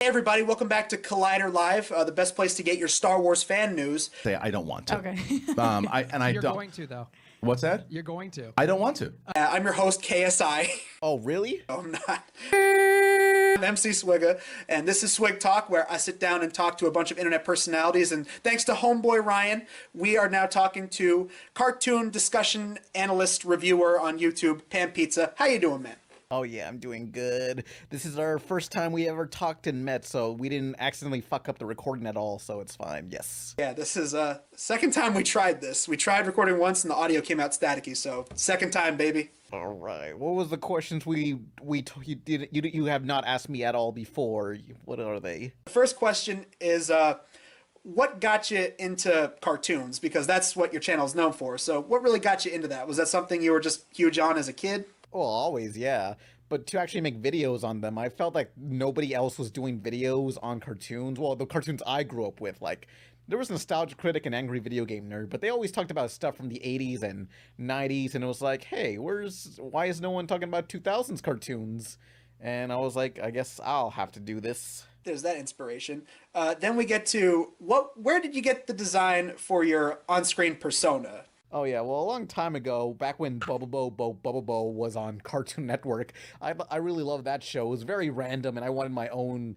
Hey everybody, welcome back to Collider Live, the best place to get your Star Wars fan news. Say I don't want to. Okay. I You're don't. going to, though. What's that? You're going to. I don't want to. I'm your host, KSI. Oh, really? No, I'm not. I'm MC Swigga, and this is SwigTalk, where I sit down and talk to a bunch of internet personalities, and thanks to homeboy Ryan, we are now talking to cartoon discussion analyst reviewer on YouTube, Pan Pizza. How you doing, man? Oh yeah, I'm doing good. This is our first time we ever talked and met, so we didn't accidentally fuck up the recording at all, so it's fine. Yes. Yeah, this is second time we tried this. We tried recording once and the audio came out staticky, so second time, baby. All right. What was the questions you have not asked me at all before? What are they? The first question is what got you into cartoons? Because that's what your channel is known for. So what really got you into that? Was that something you were just huge on as a kid? Well, always, yeah. But to actually make videos on them, I felt like nobody else was doing videos on cartoons. Well, the cartoons I grew up with, like, there was Nostalgia Critic and Angry Video Game Nerd, but they always talked about stuff from the 80s and 90s, and it was like, hey, why is no one talking about 2000s cartoons? And I was like, I guess I'll have to do this. There's that inspiration. Then we get to, where did you get the design for your on-screen persona? Oh yeah, well, a long time ago, back when Bobobo-bo was on Cartoon Network, I really loved that show. It was very random, and I wanted my own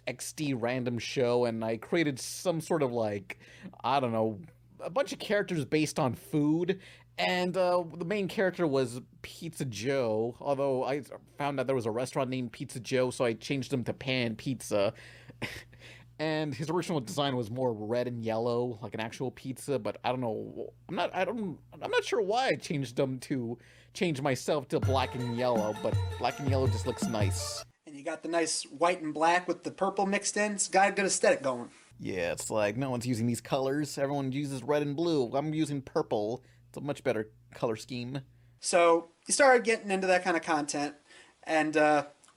XD random show, and I created some sort of, like, I don't know, a bunch of characters based on food, and the main character was Pizza Joe, although I found out there was a restaurant named Pizza Joe, so I changed him to Pan Pizza. And his original design was more red and yellow, like an actual pizza, but I don't know. I'm not sure why I changed myself to black and yellow, but black and yellow just looks nice. And you got the nice white and black with the purple mixed in. It's got a good aesthetic going. Yeah, it's like no one's using these colors. Everyone uses red and blue. I'm using purple. It's a much better color scheme. So you started getting into that kind of content, and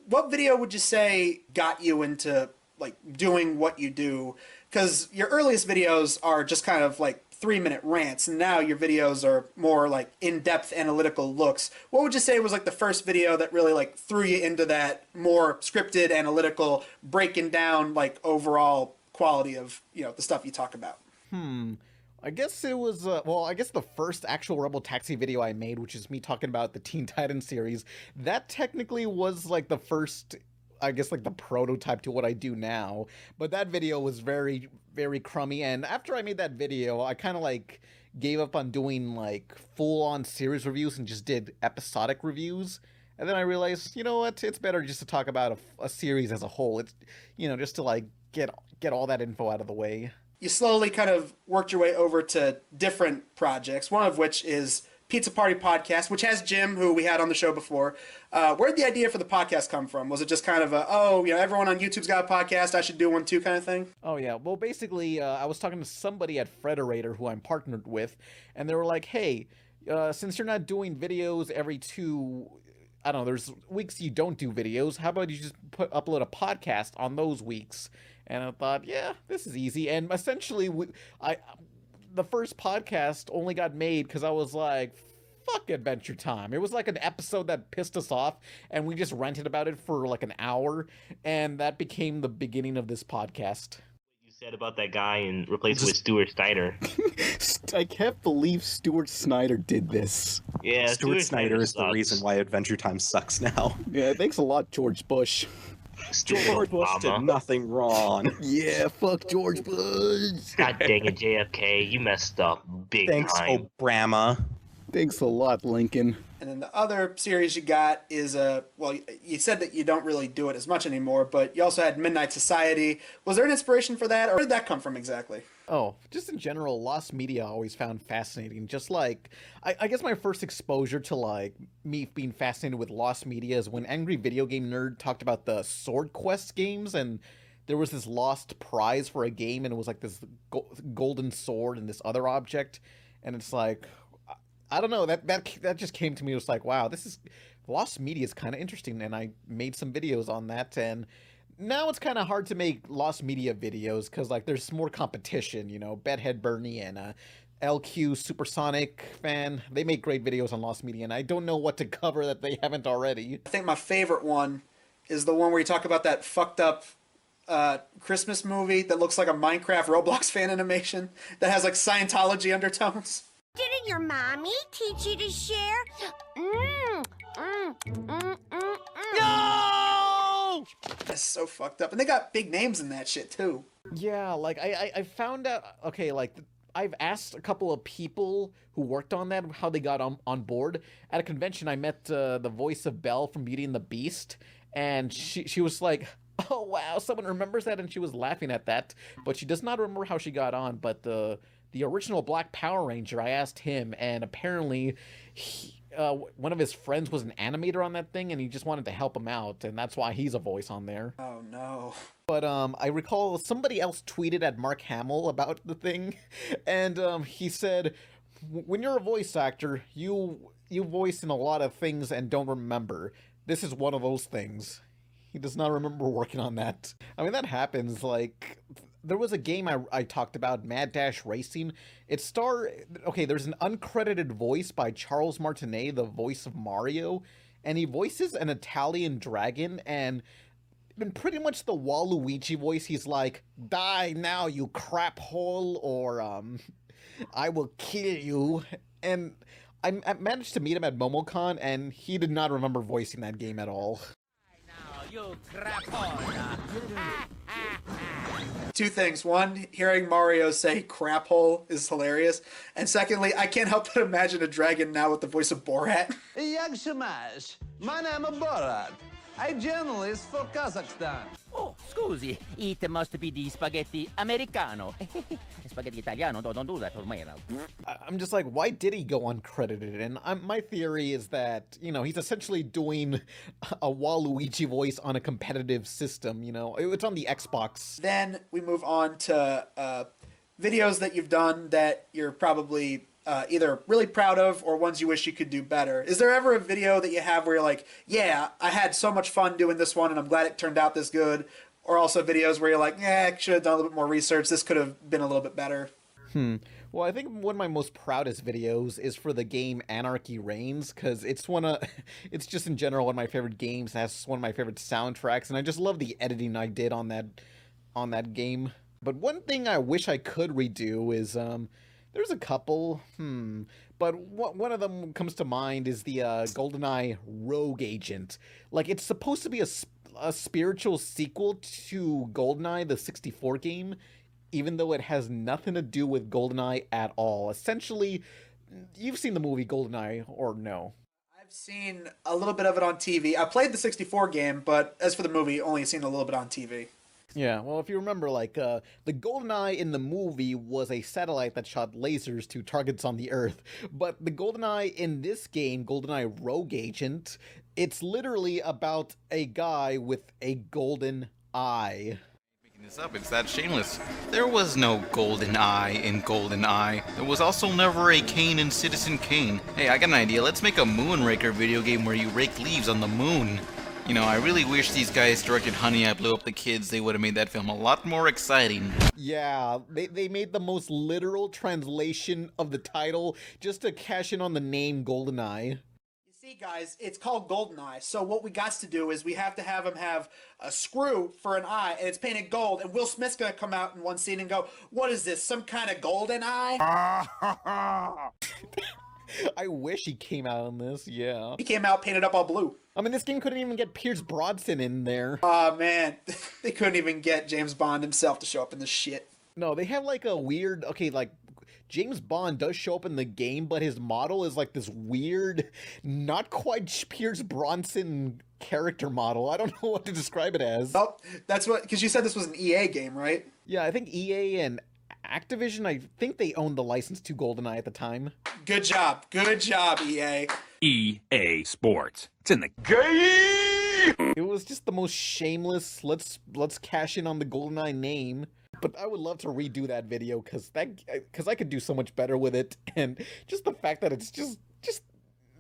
what video would you say got you into like doing what you do? Because your earliest videos are just kind of like 3-minute rants, and now your videos are more like in-depth analytical looks. What would you say was like the first video that really like threw you into that more scripted analytical breaking down like overall quality of, you know, the stuff you talk about? I guess it was, I guess the first actual RebelTaxi video I made, which is me talking about the Teen Titans series, that technically was like the first, I guess, like the prototype to what I do now. But that video was very, very crummy, and after I made that video, I kind of like gave up on doing like full-on series reviews and just did episodic reviews. And then I realized, you know what, it's better just to talk about a series as a whole. It's, you know, just to like get all that info out of the way. You slowly kind of worked your way over to different projects, one of which is Pizza Party Podcast, which has Jim, who we had on the show before. Where'd the idea for the podcast come from? Was it just kind of everyone on YouTube's got a podcast, I should do one too kind of thing? Oh yeah, well basically, I was talking to somebody at Frederator who I'm partnered with, and they were like, hey, since you're not doing videos every I don't know, there's weeks you don't do videos, how about you just upload a podcast on those weeks? And I thought, yeah, this is easy. And essentially, the first podcast only got made because I was like, fuck Adventure Time. It was like an episode that pissed us off, and we just ranted about it for like an hour, and that became the beginning of this podcast. You said about that guy and replaced it with Stuart Snyder. I can't believe Stuart Snyder did this. Yeah, Stuart Snyder is the sucks. reason why Adventure Time sucks now. Yeah, thanks a lot, George Bush. George Bush did nothing wrong. Yeah, fuck George Bush. God dang it, JFK, you messed up big Thanks, time. Obama. Thanks a lot, Lincoln. And then the other series you got is, you said that you don't really do it as much anymore, but you also had Midnight Society. Was there an inspiration for that, or where did that come from exactly? Oh, just in general, lost media I always found fascinating. Just like, I guess my first exposure to like me being fascinated with lost media is when Angry Video Game Nerd talked about the Sword Quest games, and there was this lost prize for a game, and it was like this golden sword and this other object, and it's like, I don't know, that just came to me. It was like, wow, lost media is kind of interesting, and I made some videos on that, and now it's kind of hard to make lost media videos because like there's more competition, you know. Bedhead Bernie and LQ Supersonic fan, they make great videos on lost media, and I don't know what to cover that they haven't already. I think my favorite one is the one where you talk about that fucked up Christmas movie that looks like a Minecraft Roblox fan animation that has like Scientology undertones? Didn't your mommy teach you to share? No! That's so fucked up. And they got big names in that shit too. Yeah, like I found out. Okay, like I've asked a couple of people who worked on that how they got on board. At a convention, I met the voice of Belle from Beauty and the Beast, and she was like, "Oh wow, someone remembers that," and she was laughing at that, but she does not remember how she got on. But the original Black Power Ranger, I asked him, and apparently one of his friends was an animator on that thing, and he just wanted to help him out, and that's why he's a voice on there. Oh no. But I recall somebody else tweeted at Mark Hamill about the thing, and he said, "When you're a voice actor, you voice in a lot of things and don't remember. This is one of those things." He does not remember working on that. I mean, that happens. Like, there was a game I talked about, Mad Dash Racing. There's an uncredited voice by Charles Martinet, the voice of Mario, and he voices an Italian dragon, and in pretty much the Waluigi voice, he's like, "Die now, you crap hole," or "I will kill you." And I managed to meet him at MomoCon, and he did not remember voicing that game at all. You crap hole. Two things. One, hearing Mario say crap hole is hilarious. And secondly, I can't help but imagine a dragon now with the voice of Borat. Jak się masz? My name is Borat. I'm journalist for Kazakhstan. Oh, scusi, it must be the spaghetti americano. Spaghetti italiano, don't do that for me. I'm just like, why did he go uncredited? And my theory is that, he's essentially doing a Waluigi voice on a competitive system, It's on the Xbox. Then we move on to videos that you've done that you're probably either really proud of or ones you wish you could do better. Is there ever a video that you have where you're like, yeah, I had so much fun doing this one and I'm glad it turned out this good? Or also videos where you're like, yeah, I should have done a little bit more research. This could have been a little bit better. Well, I think one of my most proudest videos is for the game Anarchy Reigns, because it's just in general one of my favorite games, and has one of my favorite soundtracks, and I just love the editing I did on that game. But one thing I wish I could redo is there's a couple, but one of them comes to mind is the GoldenEye Rogue Agent. Like, it's supposed to be a spiritual sequel to GoldenEye, the 64 game, even though it has nothing to do with GoldenEye at all. Essentially, you've seen the movie GoldenEye, or no? I've seen a little bit of it on TV. I played the 64 game, but as for the movie, only seen a little bit on TV. Yeah, well, if you remember, like, the GoldenEye in the movie was a satellite that shot lasers to targets on the Earth. But the GoldenEye in this game, GoldenEye Rogue Agent, it's literally about a guy with a golden eye. Making this up, it's that shameless. There was no golden eye in GoldenEye. There was also never a Kane in Citizen Kane. Hey, I got an idea. Let's make a Moonraker video game where you rake leaves on the moon. I really wish these guys directed Honey, I Blew Up the Kids. They would have made that film a lot more exciting. Yeah, they made the most literal translation of the title just to cash in on the name GoldenEye. You see, guys, it's called GoldenEye. So what we got to do is we have to have him have a screw for an eye, and it's painted gold. And Will Smith's gonna come out in one scene and go, "What is this? Some kind of golden eye?" I wish he came out on this, yeah. He came out painted up all blue. I mean, this game couldn't even get Pierce Brosnan in there. Oh, man. They couldn't even get James Bond himself to show up in this shit. No, they have like a weird, James Bond does show up in the game, but his model is like this weird, not quite Pierce Brosnan character model. I don't know what to describe it as. Oh, that's what, because you said this was an EA game, right? Yeah, I think EA and Activision, I think they owned the license to GoldenEye at the time. Good job, EA. EA Sports. It's in the game. It was just the most shameless, let's cash in on the GoldenEye name. But I would love to redo that video because I could do so much better with it, and just the fact that it's just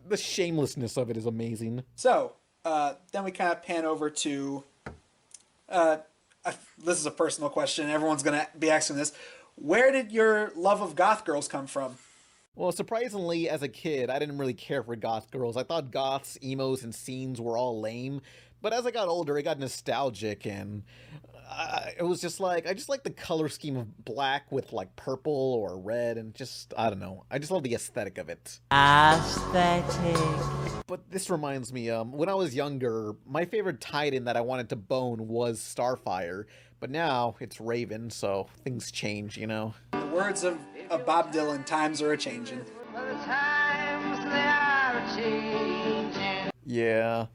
the shamelessness of it is amazing. So, then we kind of pan over to, this is a personal question. Everyone's gonna be asking this. Where did your love of Goth Girls come from? Well, surprisingly, as a kid, I didn't really care for Goth Girls. I thought goths, emos, and scenes were all lame. But as I got older, I got nostalgic, and it was just like, I just like the color scheme of black with like purple or red, and just, I don't know. I just love the aesthetic of it. Aesthetic. But this reminds me, when I was younger, my favorite Titan that I wanted to bone was Starfire, but now it's Raven, so things change, you know? In the words of Bob Dylan, times are a-changin'. Yeah,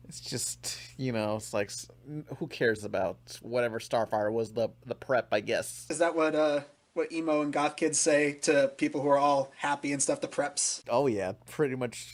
it's just, you know, it's like, who cares about whatever Starfire was, the prep, I guess. Is that what emo and goth kids say to people who are all happy and stuff, the preps? Oh yeah, pretty much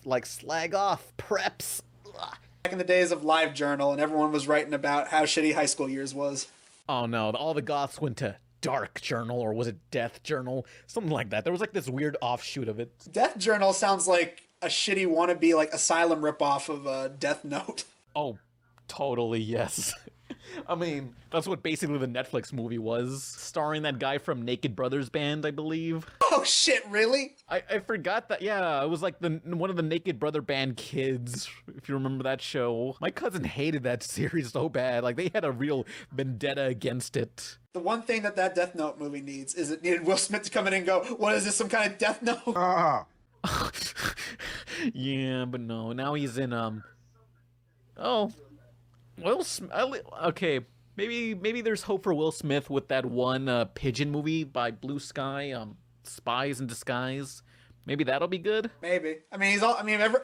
like slag off, preps. Ugh. Back in the days of LiveJournal and everyone was writing about how shitty high school years was. Oh no, all the goths went to Dark Journal, or was it Death Journal? Something like that. There was like this weird offshoot of it. Death Journal sounds like a shitty wannabe like Asylum ripoff of Death Note. Oh, totally, yes. I mean, that's what basically the Netflix movie was, starring that guy from Naked Brothers Band, I believe. Oh shit, really? I forgot that, yeah, it was like one of the Naked Brother Band kids, if you remember that show. My cousin hated that series so bad, like they had a real vendetta against it. The one thing that Death Note movie needs is it needed Will Smith to come in and go, what is this, some kind of Death Note? Yeah, but no, now he's in, okay, maybe there's hope for Will Smith with that one Pigeon movie by Blue Sky, Spies in Disguise. Maybe that'll be good. Maybe. I mean,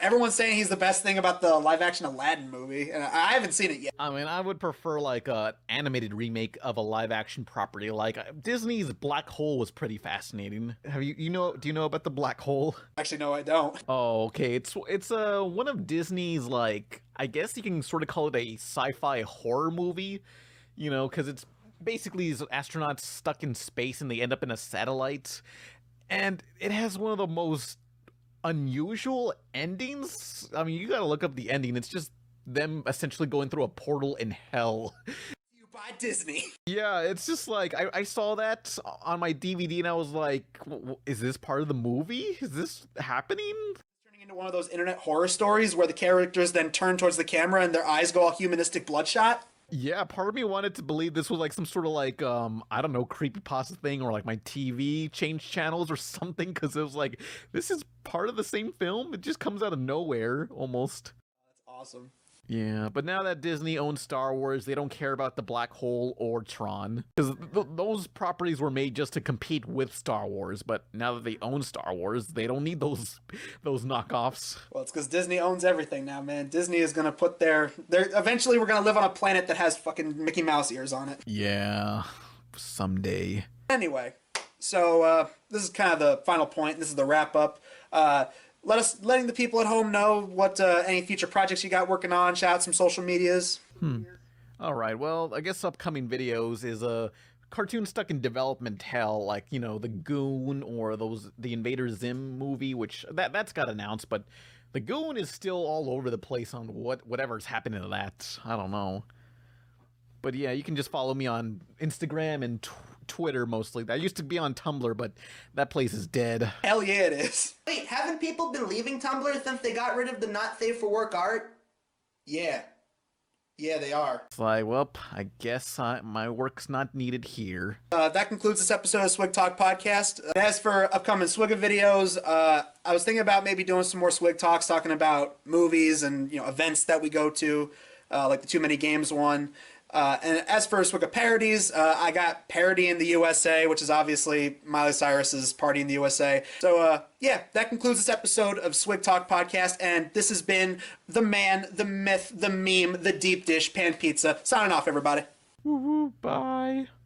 everyone's saying he's the best thing about the live-action Aladdin movie, and I haven't seen it yet. I mean, I would prefer like an animated remake of a live-action property. Like Disney's Black Hole was pretty fascinating. Do you know about the Black Hole? Actually, no, I don't. Oh, okay. It's one of Disney's, like, I guess you can sort of call it a sci-fi horror movie, you know, because it's basically these astronauts stuck in space and they end up in a satellite. And it has one of the most unusual endings. I mean, you gotta look up the ending. It's just them essentially going through a portal in hell. You buy Disney. Yeah, it's just like, I saw that on my DVD and I was like, is this part of the movie? Is this happening? Turning into one of those internet horror stories where the characters then turn towards the camera and their eyes go all humanistic bloodshot. Yeah, part of me wanted to believe this was like some sort of like, I don't know, creepypasta thing, or like my TV changed channels or something, because it was like, this is part of the same film? It just comes out of nowhere, almost. That's awesome. Yeah, but now that Disney owns Star Wars, they don't care about the Black Hole or Tron, because those properties were made just to compete with Star Wars, but now that they own Star Wars, they don't need those knockoffs. Well, it's because Disney owns everything now, man. Disney is going to put eventually we're going to live on a planet that has fucking Mickey Mouse ears on it. Yeah, someday. Anyway, so this is kind of the final point. This is the wrap up. Letting the people at home know what any future projects you got working on. Shout out some social medias. All right. Well, I guess upcoming videos is a cartoon stuck in development hell, like, you know, the Goon or the Invader Zim movie, which that's got announced, but the Goon is still all over the place on whatever's happening to that. I don't know. But yeah, you can just follow me on Instagram and Twitter mostly. I used to be on Tumblr, but that place is dead. Hell yeah, it is. Wait, haven't people been leaving Tumblr since they got rid of the not safe for work art? Yeah. Yeah, they are. It's like, well, I guess my work's not needed here. That concludes this episode of SwigTalk Podcast. As for upcoming Swigga videos, I was thinking about maybe doing some more Swig Talks, talking about movies and, you know, events that we go to, like the Too Many Games one. And as for Swigga parodies, I got Parody in the USA, which is obviously Miley Cyrus's Party in the USA. So, yeah, that concludes this episode of Swig Talk Podcast, and this has been the man, the myth, the meme, the deep dish, Pan Pizza. Signing off, everybody. Woo-hoo, bye.